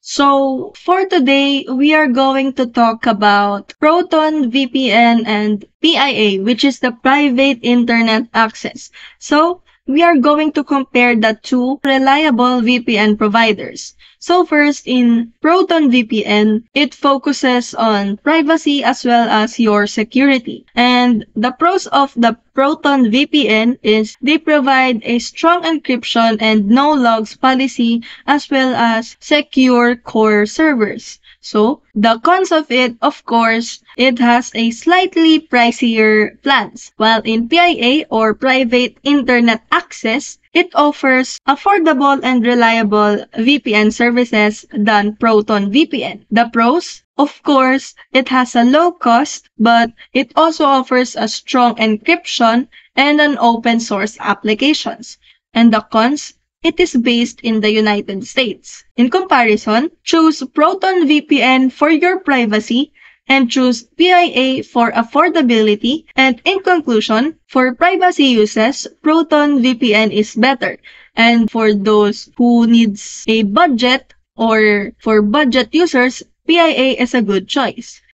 So, for today, we are going to talk about Proton VPN and PIA, which is the private internet access. So, we are going to compare the two reliable VPN providers. So first, in Proton VPN, it focuses on privacy as well as your security. And the pros of the Proton VPN is they provide a strong encryption and no logs policy as well as secure core servers. So, the cons of it, of course, it has a slightly pricier plans. While in PIA or private internet access, it offers affordable and reliable VPN services than Proton VPN. The pros, of course, it has a low cost, but it also offers a strong encryption and an open source applications. And the cons, it is based in the United States. In comparison, choose Proton VPN for your privacy and choose PIA for affordability. And in conclusion, for privacy uses, Proton VPN is better. And for those who needs a budget or for budget users, PIA is a good choice.